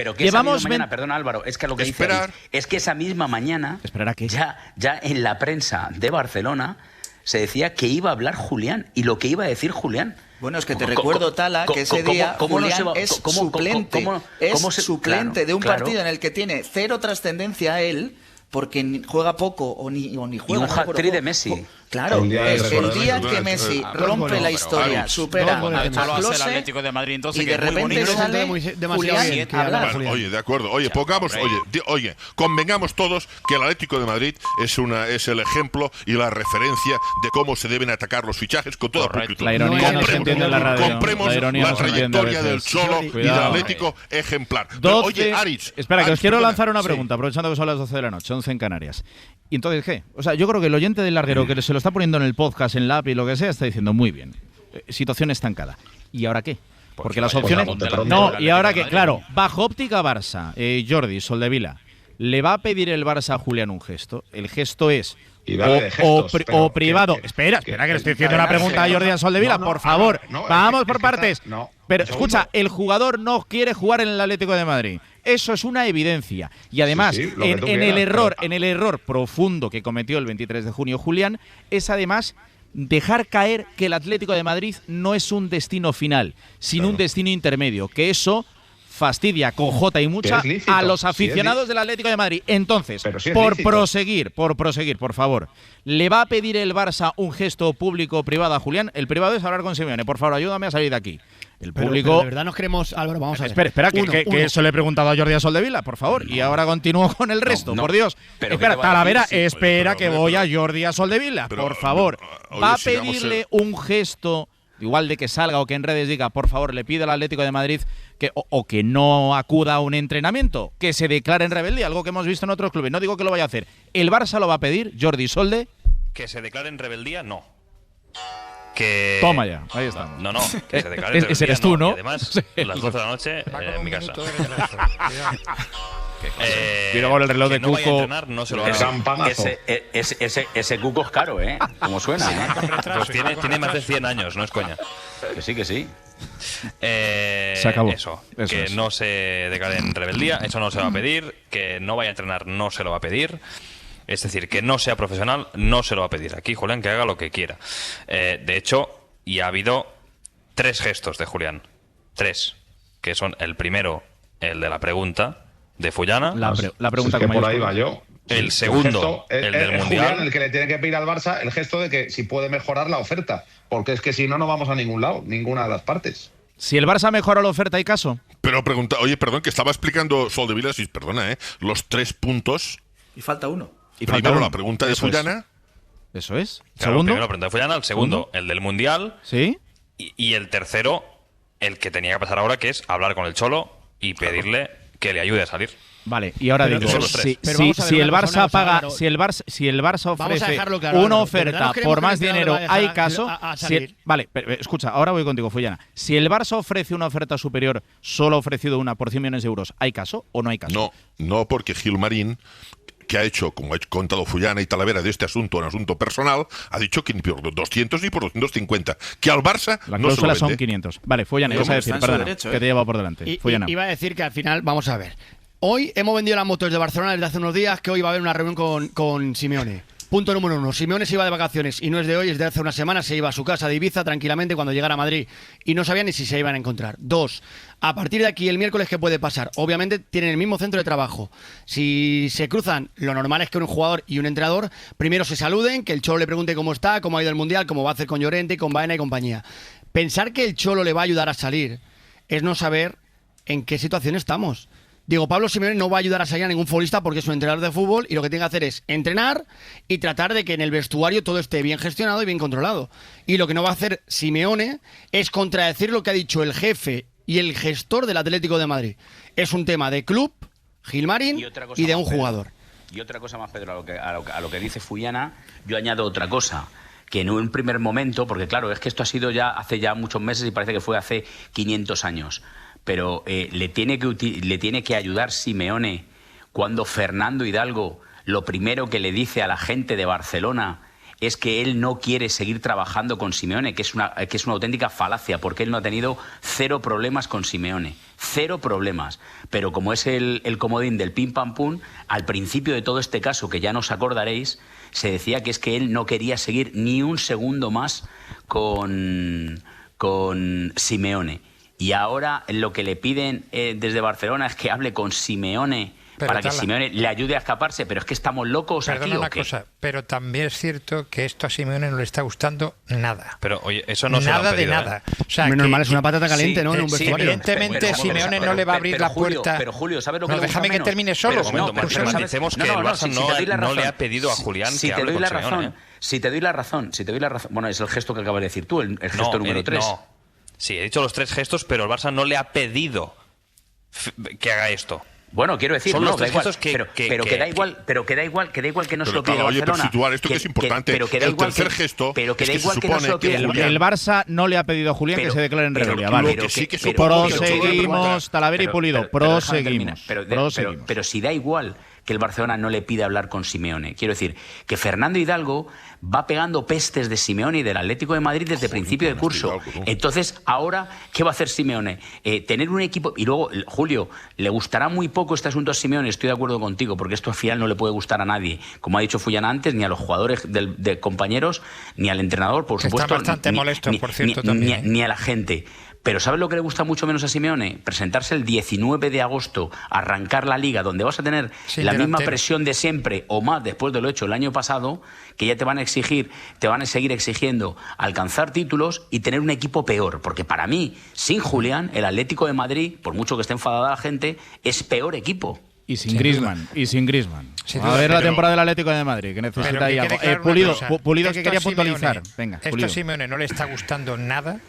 mañana, perdona Álvaro, es que lo que dice es que esa misma mañana ya en la prensa de Barcelona se decía que iba a hablar Julián y lo que iba a decir Julián. Bueno, es que te recuerdo, Tala, que ese día Julián es suplente de un partido en el que tiene cero trascendencia a él, porque juega poco o ni juega. Y un hat-trick de Messi. Claro, el día que Messi rompe la historia, supera a Klose, el Atlético de Madrid, entonces, y de repente sale Julián a hablar. Oye, de acuerdo. Oye, convengamos todos que el Atlético de Madrid es el ejemplo y la referencia de cómo se deben atacar los fichajes con toda pulcritud. La ironía no se entiende en la radio. Compremos la trayectoria del Cholo y del Atlético ejemplar. Oye, Aritz, espera, que os quiero lanzar una pregunta, aprovechando que son las 12 de la noche, 11 en Canarias. ¿Y entonces qué? O sea, yo creo que el oyente del larguero que se lo está poniendo en el podcast, en la app y lo que sea, está diciendo muy bien. Situación estancada. ¿Y ahora qué? Porque las opciones... No, ¿y ahora qué? Claro, bajo óptica Barça, Jordi Soldevila, ¿le va a pedir el Barça a Julián un gesto? El gesto es... o privado. Espera, que le estoy haciendo una pregunta a Jordi Soldevila, por favor. Vamos por partes. Pero escucha, el jugador no quiere jugar en el Atlético de Madrid. Eso es una evidencia. Y además, en el error profundo que cometió el 23 de junio Julián, es además dejar caer que el Atlético de Madrid no es un destino final, sino un destino intermedio, que eso fastidia con J y mucha a los aficionados del Atlético de Madrid. Entonces, por proseguir, por favor, ¿le va a pedir el Barça un gesto público o privado a Julián? El privado es hablar con Simeone. Por favor, ayúdame a salir de aquí. El público... Pero de verdad nos queremos... Álvaro, vamos a ver. Espera, que eso le he preguntado a Jordi Soldevila, por favor. Y ahora continúo con el resto, por Dios. Espera, Talavera, espera que voy a Jordi Soldevila, por favor. ¿Va a pedirle un gesto, igual de que salga o que en redes diga, por favor, le pido al Atlético de Madrid o que no acuda a un entrenamiento, que se declare en rebeldía, algo que hemos visto en otros clubes? No digo que lo vaya a hacer. ¿El Barça lo va a pedir, Jordi Solde? Que se declare en rebeldía, no. Toma ya, ahí estamos. No, que se declare en ese eres tú, ¿no? Y además, las 12 de la noche, en mi casa. Y luego el reloj de Cuco. No no se lo va a ese Cuco es caro, ¿eh? Como suena, ¿eh? Pues tiene más de 100 años, no es coña. Que sí. Se acabó. Eso que no se declare en rebeldía, eso no se va a pedir. Que no vaya a entrenar, no se lo va a pedir. Es decir, que no sea profesional, no se lo va a pedir. Aquí Julián que haga lo que quiera. De hecho, y ha habido 3 gestos de Julián. 3. Que son el primero, el de la pregunta de Fullana. La pregunta que por ahí va yo. El segundo, el del Mundial. Julián, el que le tiene que pedir al Barça el gesto de que si puede mejorar la oferta. Porque es que si no, no vamos a ningún lado, ninguna de las partes. Si el Barça mejora la oferta, ¿hay caso? Pero pregunta, oye, perdón, que estaba explicando Soldevila, perdona, los 3 puntos. Y falta uno. Primero la pregunta de Fullana. Eso es. Claro, ¿Segundo? Primero la pregunta de Fullana, el segundo, el del Mundial. ¿Sí? Y el tercero, el que tenía que pasar ahora, que es hablar con el Cholo y pedirle que le ayude a salir. Vale, y ahora digo, si el Barça paga, si el Barça ofrece una oferta por más dinero, ¿hay caso? Vale, escucha, ahora voy contigo, Fullana. Si el Barça ofrece una oferta superior, solo ha ofrecido una por 100 millones de euros, ¿hay caso o no hay caso? No, porque Gilmarín, que ha hecho, como ha contado Fullana y Talavera, de este asunto, un asunto personal, ha dicho que ni por 200 ni por 250. Que al Barça la no se lo vende. son 500. Vale, Fullana, ibas a decir, perdona, que te lleva por delante. Iba a decir que al final, vamos a ver. Hoy hemos vendido las motos de Barcelona desde hace unos días, que hoy va a haber una reunión con Simeone. Punto número 1. Simeone se iba de vacaciones y no es de hoy, es de hace una semana. Se iba a su casa de Ibiza tranquilamente cuando llegara a Madrid y no sabía ni si se iban a encontrar. 2. A partir de aquí, el miércoles, ¿qué puede pasar? Obviamente tienen el mismo centro de trabajo. Si se cruzan, lo normal es que un jugador y un entrenador primero se saluden, que el Cholo le pregunte cómo está, cómo ha ido el Mundial, cómo va a hacer con Llorente, con Baena y compañía. Pensar que el Cholo le va a ayudar a salir es no saber en qué situación estamos. Digo, Pablo Simeone no va a ayudar a salir a ningún futbolista porque es un entrenador de fútbol y lo que tiene que hacer es entrenar y tratar de que en el vestuario todo esté bien gestionado y bien controlado. Y lo que no va a hacer Simeone es contradecir lo que ha dicho el jefe y el gestor del Atlético de Madrid. Es un tema de club, Gilmarín y de un jugador. Y otra cosa más, Pedro, a lo que dice Fullana, yo añado otra cosa. que en un primer momento, porque claro, es que esto ha sido ya hace ya muchos meses y parece que fue hace 500 años, pero le tiene que ayudar Simeone cuando Fernando Hidalgo lo primero que le dice a la gente de Barcelona es que él no quiere seguir trabajando con Simeone, que es una auténtica falacia, porque él no ha tenido 0 problemas con Simeone, 0 problemas. Pero como es el comodín del pim pam pum, al principio de todo este caso, que ya nos acordaréis, se decía que es que él no quería seguir ni un segundo más con Simeone. Y ahora lo que le piden desde Barcelona es que hable con Simeone para que Simeone le ayude a escaparse, pero es que estamos locos aquí. Perdona una cosa, pero también es cierto que esto a Simeone no le está gustando nada. Pero oye, eso no nada se lo han pedido, de nada. ¿eh? O sea, normal, es una patata caliente, ¿no? En un vestuario. Evidentemente Simeone no le va a abrir la puerta. Pero Julio, ¿sabes lo que no, déjame que termine solo. Maticemos que el Barça no le ha pedido a Julián que hable con Simeone. Si te doy la razón, bueno, es el gesto que acabas de decir tú, el gesto número 3. No, sí, he dicho los 3 gestos, pero el Barça no le ha pedido que haga esto. Bueno, quiero decir, son no, los 3 gestos pero que da igual que no se lo pida Barcelona. Oye, pero situar esto que es importante. El tercer gesto, pero que da es que igual que no se lo pida el Barça no le ha pedido a Julián que se declare en rebeldía. Vale. Proseguimos, Talavera y Pulido. Proseguimos. Pero si da igual que el Barcelona no le pide hablar con Simeone. Quiero decir, que Fernando Hidalgo va pegando pestes de Simeone y del Atlético de Madrid desde principio de curso. Entonces, ahora, ¿qué va a hacer Simeone? Tener un equipo... Y luego, Julio, le gustará muy poco este asunto a Simeone, estoy de acuerdo contigo, porque esto al final no le puede gustar a nadie. Como ha dicho Fullana antes, ni a los jugadores de compañeros, ni al entrenador, por supuesto. Está bastante molesto, por cierto, también. Ni a la gente. Pero ¿sabes lo que le gusta mucho menos a Simeone? Presentarse el 19 de agosto, arrancar la Liga, donde vas a tener la misma presión de siempre o más después de lo hecho el año pasado, que ya te van a seguir exigiendo alcanzar títulos y tener un equipo peor. Porque para mí, sin Julián, el Atlético de Madrid, por mucho que esté enfadada la gente, es peor equipo. Y sin Griezmann. A ver la temporada del Atlético de Madrid, que necesita ahí algo. Pulido que quería puntualizar. Venga, esto a Simeone no le está gustando nada.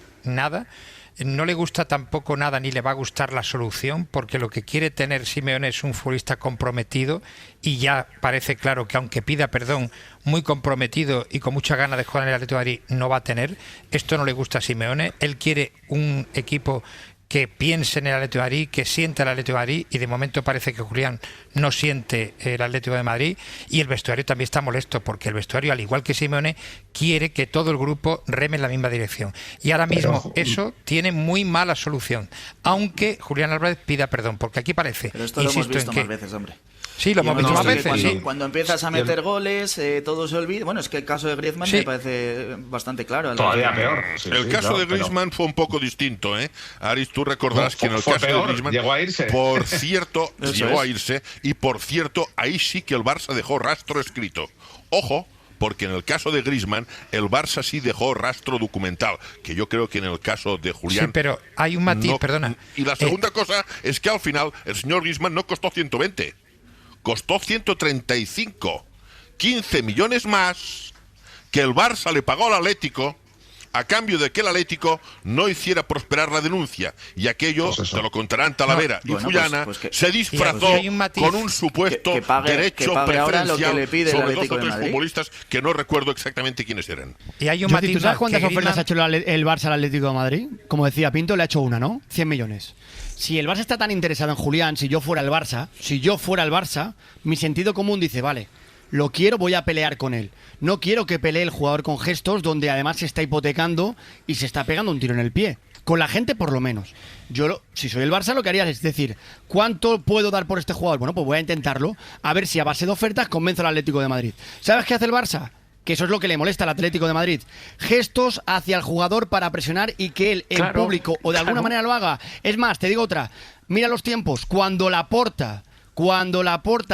No le gusta tampoco nada, ni le va a gustar la solución, porque lo que quiere tener Simeone es un futbolista comprometido, y ya parece claro que aunque pida perdón, muy comprometido y con mucha ganas de jugar en el Atlético de Madrid, no va a tener. Esto no le gusta a Simeone. Él quiere un equipo que piense en el Atlético de Madrid, que sienta el Atlético de Madrid, y de momento parece que Julián no siente el Atlético de Madrid, y el vestuario también está molesto, porque el vestuario, al igual que Simeone, quiere que todo el grupo reme en la misma dirección. Y ahora mismo eso tiene muy mala solución, aunque Julián Álvarez pida perdón, porque aquí parece... Pero esto lo hemos visto más veces, hombre. Sí, lo hemos visto más veces. Cuando empiezas a meter goles, todo se olvida. Bueno, es que el caso de Griezmann me parece bastante claro. Todavía peor. El caso de Griezmann fue un poco distinto, ¿eh? Aris, tú recordarás que en el caso de Griezmann... Llegó a irse. Por cierto, llegó a irse. Y por cierto, ahí sí que el Barça dejó rastro escrito. Ojo, porque en el caso de Griezmann, el Barça sí dejó rastro documental, que yo creo que en el caso de Julián... Sí, pero hay un matiz, perdona. Y la segunda cosa es que al final el señor Griezmann no costó 120. Costó 135, 15 millones más que el Barça le pagó al Atlético a cambio de que el Atlético no hiciera prosperar la denuncia. Y aquello, te lo contarán Talavera y Fullana, se disfrazó con un supuesto derecho preferencial sobre 2 o 3 futbolistas que no recuerdo exactamente quiénes eran. Y hay un matiz. ¿Tú sabes cuántas ofertas ha hecho el Barça al Atlético de Madrid? Como decía Pinto, le ha hecho una, ¿no? 100 millones. Si el Barça está tan interesado en Julián, si yo fuera el Barça, mi sentido común dice, vale, lo quiero, voy a pelear con él. No quiero que pelee el jugador con gestos donde además se está hipotecando y se está pegando un tiro en el pie. Con la gente, por lo menos. Yo, si soy el Barça, lo que haría es decir, ¿cuánto puedo dar por este jugador? Bueno, pues voy a intentarlo, a ver si a base de ofertas convenzo al Atlético de Madrid. ¿Sabes qué hace el Barça? Que eso es lo que le molesta al Atlético de Madrid. Gestos hacia el jugador para presionar y que él, en público, o de alguna manera lo haga. Es más, te digo otra. Mira los tiempos. Cuando Laporta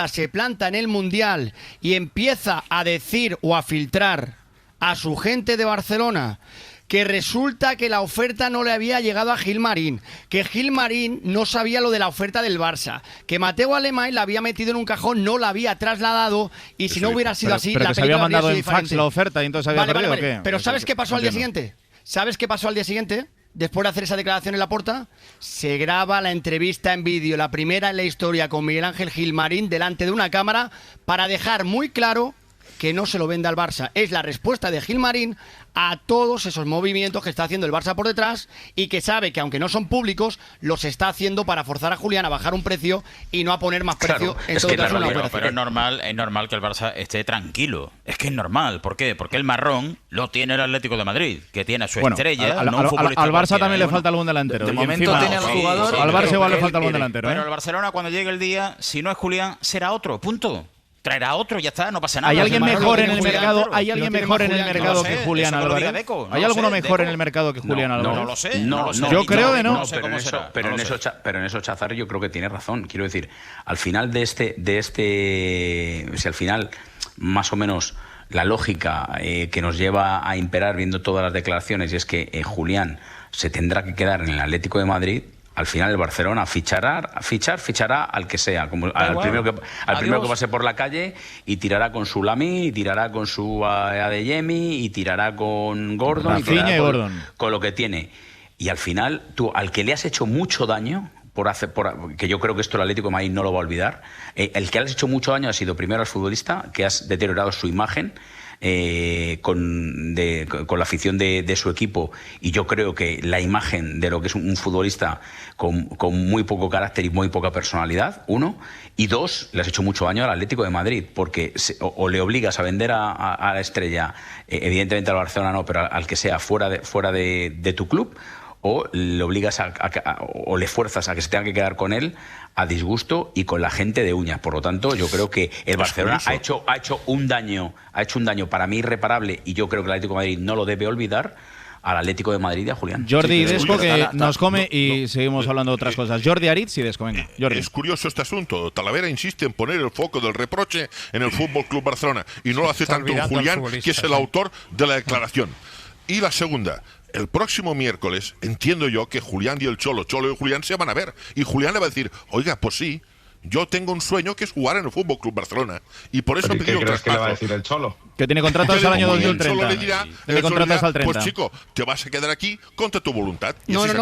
se planta en el Mundial y empieza a decir o a filtrar a su gente de Barcelona que resulta que la oferta no le había llegado a Gilmarín, que Gilmarín no sabía lo de la oferta del Barça, que Mateu Alemany la había metido en un cajón, no la había trasladado, y si no hubiera sido así, pero la que se había mandado en diferente. fax la oferta y entonces había perdido, ¿o qué? Pero ¿sabes qué pasó al día siguiente? ¿Sabes qué pasó al día siguiente? Después de hacer esa declaración en Laporta, se graba la entrevista en vídeo, la primera en la historia con Miguel Ángel Gilmarín delante de una cámara, para dejar muy claro que no se lo venda al Barça. Es la respuesta de Gilmarín a todos esos movimientos que está haciendo el Barça por detrás y que sabe que aunque no son públicos, los está haciendo para forzar a Julián a bajar un precio y no a poner más precio en todo caso una operación. Pero es normal que el Barça esté tranquilo. Es que es normal. ¿Por qué? Porque el marrón lo tiene el Atlético de Madrid, que tiene a su estrella. Al Barça también le falta algún delantero. De momento tiene al jugador. Al Barça igual le falta algún delantero. Pero el Barcelona, cuando llegue el día, si no es Julián, será otro. Punto. Traerá otro, ya está, no pasa nada. ¿Hay alguien mejor en el mercado? ¿Hay alguien mejor en el mercado que Julián Álvarez? ¿Hay alguno mejor en el mercado que Julián Álvarez? No lo sé. Yo creo que no. Pero en eso Chazar yo creo que tiene razón. Quiero decir, al final si al final más o menos la lógica que nos lleva a imperar viendo todas las declaraciones y es que Julián se tendrá que quedar en el Atlético de Madrid. Al final el Barcelona fichará al que sea, como al primero que pase por la calle, y tirará con su Lamy, y tirará con su Adeyemi, y tirará con Gordon, y tirará con lo que tiene. Y al final, tú, al que le has hecho mucho daño, que yo creo que esto el Atlético de Madrid no lo va a olvidar, el que le has hecho mucho daño ha sido primero al futbolista, que has deteriorado su imagen, con la afición de su equipo, y yo creo que la imagen de lo que es un futbolista con muy poco carácter y muy poca personalidad, uno, y dos, le has hecho mucho daño al Atlético de Madrid, porque o le obligas a vender a la estrella, evidentemente al Barcelona no, pero al que sea fuera de tu club, o le obligas o le fuerzas a que se tenga que quedar con él a disgusto y con la gente de uñas. Por lo tanto, yo creo que el Barcelona ha hecho un daño para mí irreparable, y yo creo que el Atlético de Madrid no lo debe olvidar, al Atlético de Madrid y a Julián. Jordi Desco, que nos come y seguimos hablando de otras cosas. Jordi Aritz y Desco, venga. Jordi. Es curioso este asunto. Talavera insiste en poner el foco del reproche en el Fútbol Club Barcelona, y no lo hace tanto Julián, que es el autor de la declaración. Y la segunda, el próximo miércoles entiendo yo que Julián y el Cholo y Julián se van a ver, y Julián le va a decir, oiga, pues sí, yo tengo un sueño que es jugar en el Fútbol Club Barcelona, y por eso ¿Qué crees que le va a decir el Cholo? Que tiene contrato hasta el año 2030. El Cholo le dirá, hasta el 30. Pues chico, te vas a quedar aquí contra tu voluntad. No. El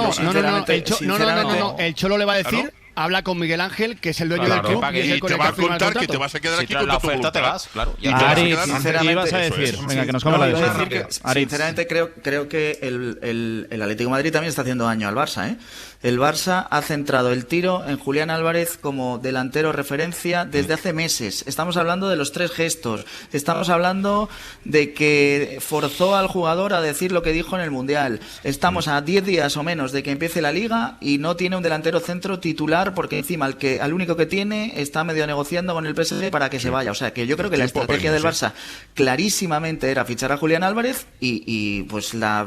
Cholo le va a decir... Habla con Miguel Ángel, que es el dueño del club, y te va a contar que te vas a quedar aquí con tu voluntad. Te vas, claro. Sinceramente, vas a decir? Venga, que nos come la decisión. Sinceramente, creo que el Atlético de Madrid también está haciendo daño al Barça, ¿eh? El Barça ha centrado el tiro en Julián Álvarez como delantero referencia desde hace meses. Estamos hablando de los 3 gestos. Estamos hablando de que forzó al jugador a decir lo que dijo en el Mundial. Estamos a 10 días o menos de que empiece la Liga y no tiene un delantero centro titular, porque encima al único que tiene está medio negociando con el PSG para que se vaya. O sea que yo creo que la estrategia del Barça clarísimamente era fichar a Julián Álvarez, y pues la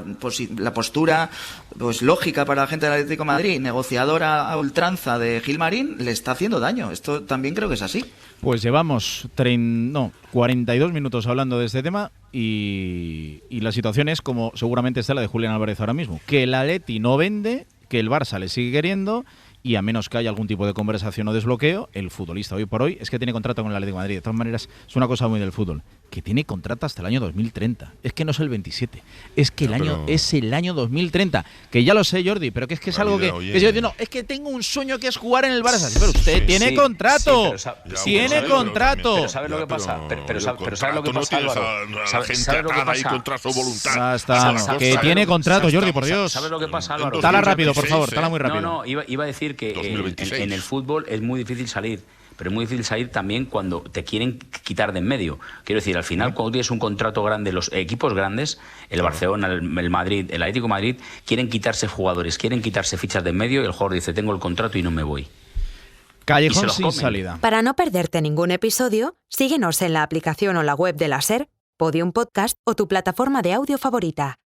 postura pues lógica para la gente del Atlético de Madrid, negociadora a ultranza de Gilmarín, le está haciendo daño. Esto también creo que es así. Pues llevamos 42 minutos hablando de este tema, y la situación es como seguramente está la de Julián Álvarez ahora mismo, que el Atleti no vende, que el Barça le sigue queriendo, y a menos que haya algún tipo de conversación o desbloqueo, el futbolista hoy por hoy es que tiene contrato con el Atlético de Madrid. De todas maneras, es una cosa muy del fútbol, que tiene contrato hasta el año 2030. Es que no es el 27, es que es el año 2030. Que ya lo sé, Jordi, pero que es algo que yo digo, no, es que tengo un sueño que es jugar en el Barça. Sí, pero usted tiene contrato. Tiene contrato. Pero ¿sabes lo que pasa? Pero ¿sabes lo que pasa, Álvaro? ¿Sabes lo que pasa? Ahí contra su voluntad. Que tiene contrato, Jordi, por Dios. ¿Sabes lo que pasa, Álvaro? Tala rápido, por favor, tala muy rápido. No, iba a decir que en el fútbol es muy difícil salir, pero es muy difícil salir también cuando te quieren quitar de en medio. Quiero decir, al final, cuando tienes un contrato grande, los equipos grandes, el Barcelona, el Madrid, el Atlético de Madrid, quieren quitarse jugadores, quieren quitarse fichas de en medio, y el jugador dice, tengo el contrato y no me voy. Callejón sin salida. Para no perderte ningún episodio, síguenos en la aplicación o la web de la SER, Podium Podcast o tu plataforma de audio favorita.